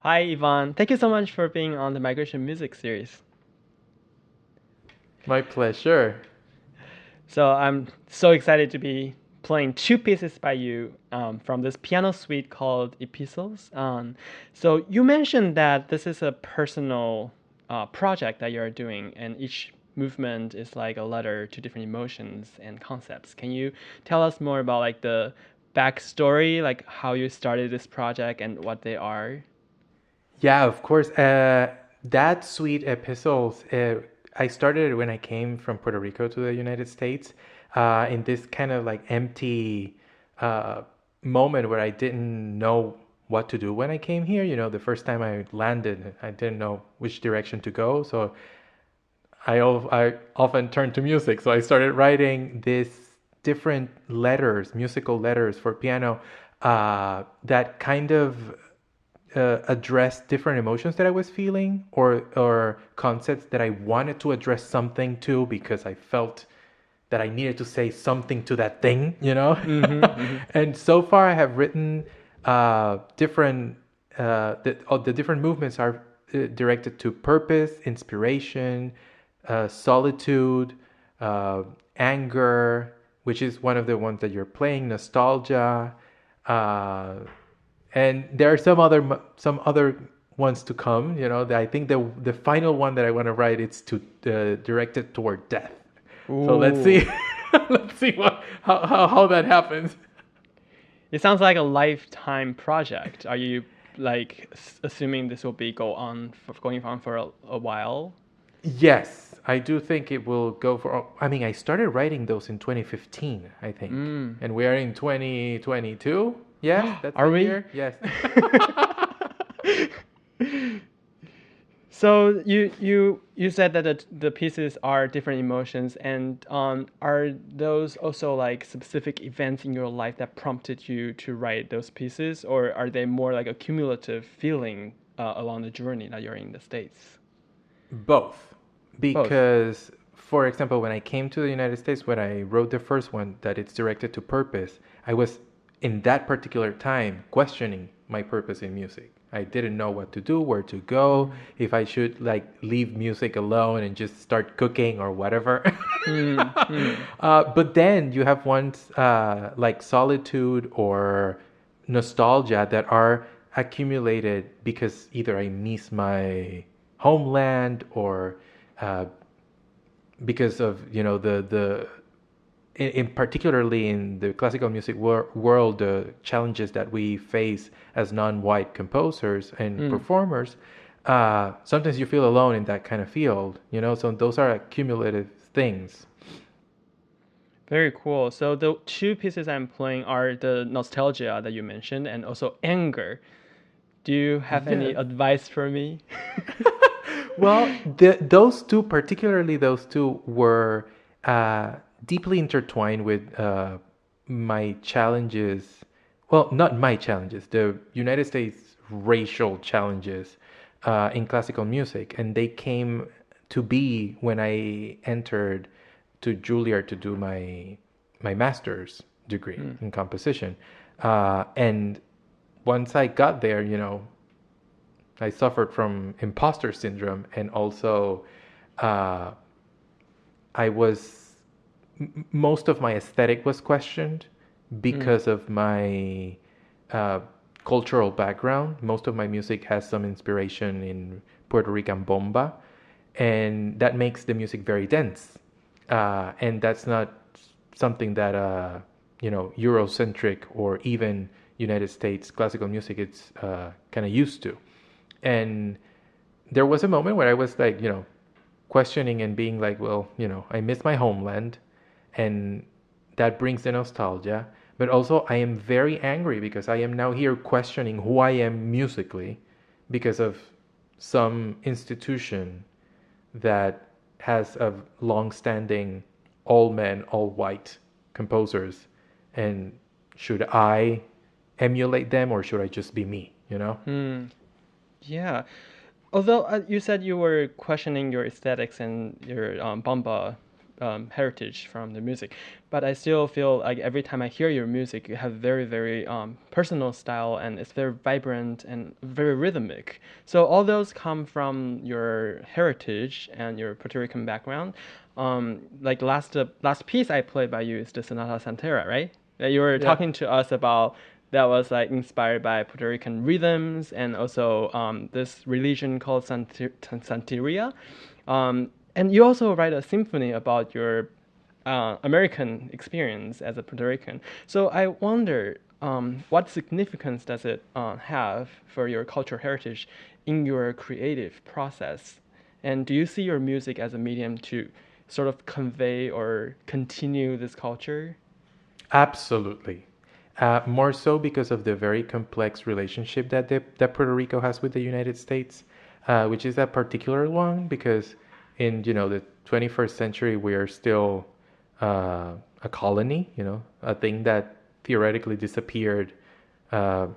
Hi, Ivan. Thank you so much for being on the Migration Music series. My pleasure. So I'm so excited to be playing two pieces by you from this piano suite called Epistles. So you mentioned that this is a personal project that you're doing, and each movement is like a letter to different emotions and concepts. Can you tell us more about like the backstory, like how you started this project and what they are? Yeah, of course. That sweet epistles, I started it when I came from Puerto Rico to the United States, in this kind of like empty uh, moment where I didn't know what to do when I came here. The first time I landed, I didn't know which direction to go. So I often turned to music. So I started writing these different letters, musical letters for piano, that kind of address different emotions that I was feeling, or concepts that I wanted to address something to because I felt that I needed to say something to that thing. Mm-hmm. And so far, I have written different. The different movements are directed to purpose, inspiration, solitude, uh, anger, which is one of the ones that you're playing, nostalgia, uh, and there are some other ones to come. I think the final one that I want to write is to direct it toward death. So let's Ooh. see, let's see how that happens. It sounds like a lifetime project. Are you like assuming this will be going on for a while? Yes, I do think it will go for. I mean, I started writing those in 2015, I think, Mm. and we are in 2022. Yes, that's Are the we? year. Yes. So you said that the pieces are different emotions, and are those also like specific events in your life that prompted you to write those pieces, or are they more like a cumulative feeling along the journey that you're in the States? Both. Both. Because, for example, when I came to the United States, when I wrote the first one that it's directed to purpose, I was in that particular time questioning my purpose in music. I didn't know what to do, where to go, Mm. if I should like leave music alone and just start cooking or whatever. Mm. Mm. But then you have ones like solitude or nostalgia that are accumulated because either I miss my homeland, or uh, because of the in particularly in the classical music world, the challenges that we face as non-white composers and Mm. performers. Sometimes you feel alone in that kind of field. So those are accumulative things. Very cool. So the two pieces I'm playing are the nostalgia that you mentioned and also anger. Do you have any Yes. advice for me? Well, those two, particularly those two, were uh, deeply intertwined with my challenges. Well, not my challenges, the United States racial challenges in classical music. And they came to be when I entered to Juilliard to do my master's degree Mm. in composition. And once I got there, I suffered from imposter syndrome, and also uh, I was most of my aesthetic was questioned Mm. because of my uh, cultural background. Most of my music has some inspiration in Puerto Rican bomba, and that makes the music very dense. And that's not something that Eurocentric or even United States classical music it's kind of used to. And there was a moment where I was like, questioning and being like, well, I miss my homeland, and that brings the nostalgia. But also, I am very angry because I am now here questioning who I am musically because of some institution that has a long-standing all men, all white composers. And should I emulate them, or should I just be me? Mm. Yeah. Although you said you were questioning your aesthetics and your bamba heritage from the music. But I still feel like every time I hear your music, you have very, very personal style, and it's very vibrant and very rhythmic. So all those come from your heritage and your Puerto Rican background. Like last piece I played by you is the Sonata Santera, right? That you were Yeah. talking to us about that was like inspired by Puerto Rican rhythms and also this religion called Santeria. And you also write a symphony about your American experience as a Puerto Rican. So I wonder, what significance does it have for your cultural heritage in your creative process? And do you see your music as a medium to sort of convey or continue this culture? Absolutely. More so because of the very complex relationship that Puerto Rico has with the United States, which is a particular one because in the 21st century we are still a colony, a thing that theoretically disappeared, uh,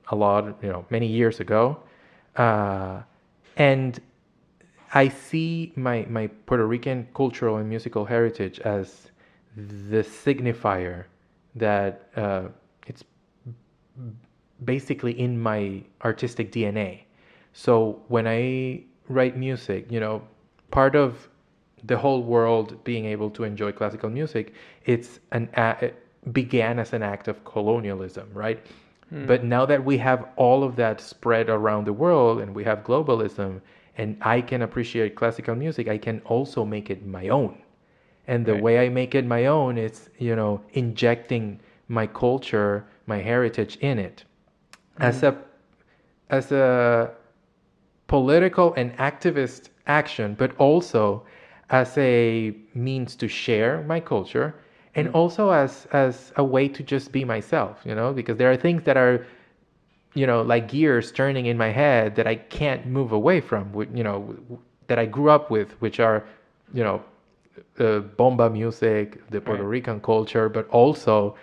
a lot, many years ago, and I see my Puerto Rican cultural and musical heritage as the signifier that it's basically in my artistic DNA. So when I write music, part of the whole world being able to enjoy classical music, it began as an act of colonialism, right? But now that we have all of that spread around the world and we have globalism, and I can appreciate classical music, I can also make it my own. And the Right. way I make it my own is, injecting my culture, my heritage in it as Mm. a political and activist action, but also as a means to share my culture and Mm. also as a way to just be myself, because there are things that are, like gears turning in my head that I can't move away from, that I grew up with, which are, you know, bomba music, the Puerto Right. Rican culture, but also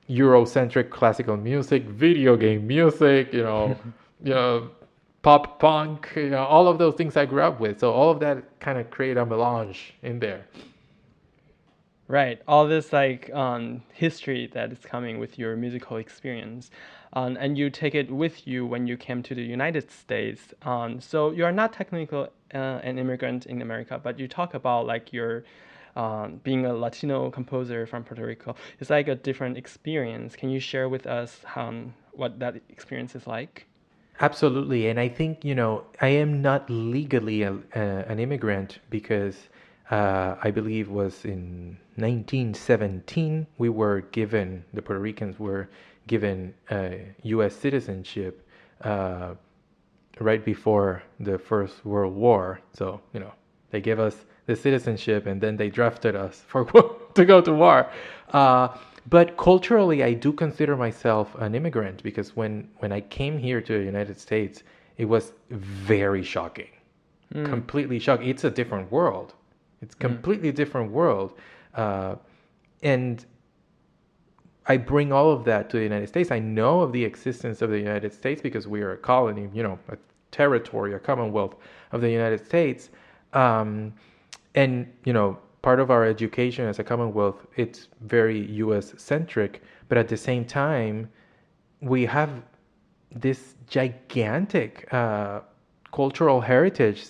Eurocentric classical music, video game music, you know, pop punk, all of those things I grew up with. So all of that kind of create a melange in there. Right. All this like history that is coming with your musical experience, and you take it with you when you came to the United States. So you are not technically an immigrant in America, but you talk about like your being a Latino composer from Puerto Rico. It's like a different experience. Can you share with us what that experience is like? Absolutely. And I think, I am not legally an immigrant because I believe was in 1917 we were given, the Puerto Ricans were given U.S. citizenship uh, right before the First World War. So, they gave us the citizenship and then they drafted us for to go to war. Uh, but culturally, I do consider myself an immigrant because when I came here to the United States, it was very shocking, Mm. completely shocking. It's a different world. It's Mm. completely different world, uh, and I bring all of that to the United States. I know of the existence of the United States because we are a colony, a territory, a commonwealth of the United States. Um, and, part of our education as a commonwealth, it's very US centric. But at the same time, we have this gigantic cultural heritage,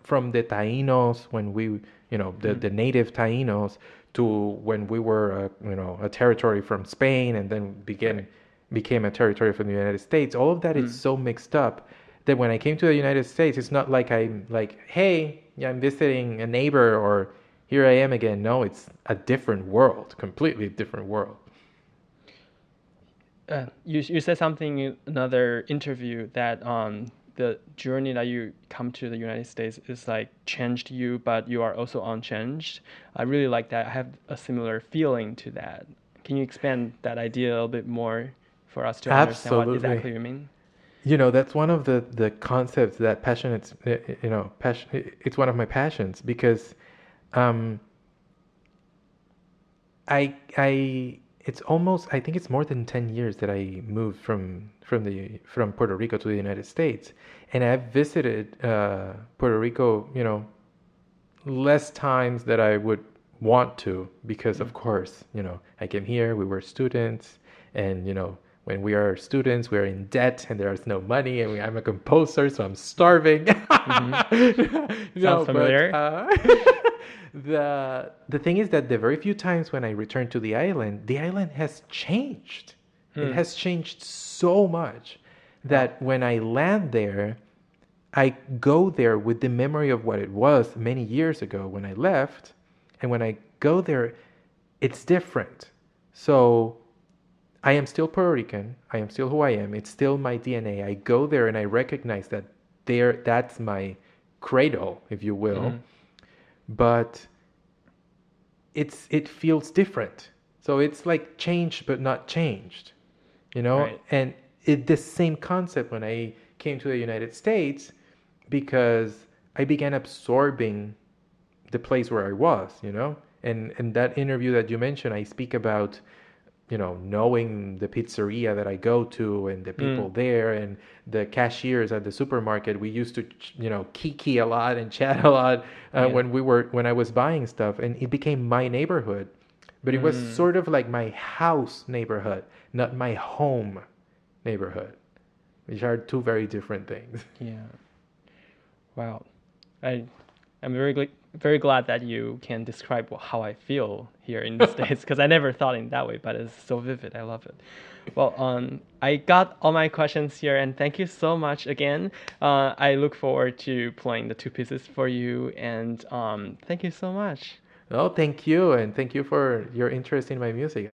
from the Taínos when we, Mm. the native Taínos to when we were, a territory from Spain and then Right. became a territory from the United States. All of that is Mm. so mixed up that when I came to the United States, it's not like I'm like, hey, yeah, I'm visiting a neighbor or here I am again. No, it's a different world, completely different world. You said something in another interview that the journey that you come to the United States is like changed you, but you are also unchanged. I really like that. I have a similar feeling to that. Can you expand that idea a little bit more for us to understand what Absolutely. exactly you mean? That's one of the concepts that passionates, it's one of my passions because um, it's almost, I think it's more than 10 years that I moved from Puerto Rico to the United States. And I've visited Puerto Rico, less times that I would want to, because of course, I came here, we were students, and when we are students, we're in debt and there's no money, and I'm a composer, so I'm starving. Sounds familiar. The thing is that the very few times when I return to the island has changed. It has changed so much that when I land there, I go there with the memory of what it was many years ago when I left. And when I go there, it's different. So I am still Puerto Rican. I am still who I am. It's still my DNA. I go there and I recognize that that's my cradle, if you will. But it feels different. So it's like changed but not changed. Right. And the same concept when I came to the United States, because I began absorbing the place where I was, and that interview that you mentioned, I speak about, knowing the pizzeria that I go to and the people there and the cashiers at the supermarket. We used to, kiki a lot and chat a lot when I was buying stuff, and it became my neighborhood. But it was sort of like my house neighborhood, not my home neighborhood, which are two very different things. Yeah. Wow. I'm very glad that you can describe how I feel here in the States, because I never thought in that way, but it's so vivid. I love it. Well, I got all my questions here, and thank you so much again. I look forward to playing the two pieces for you, and thank you so much. Oh, thank you, and thank you for your interest in my music.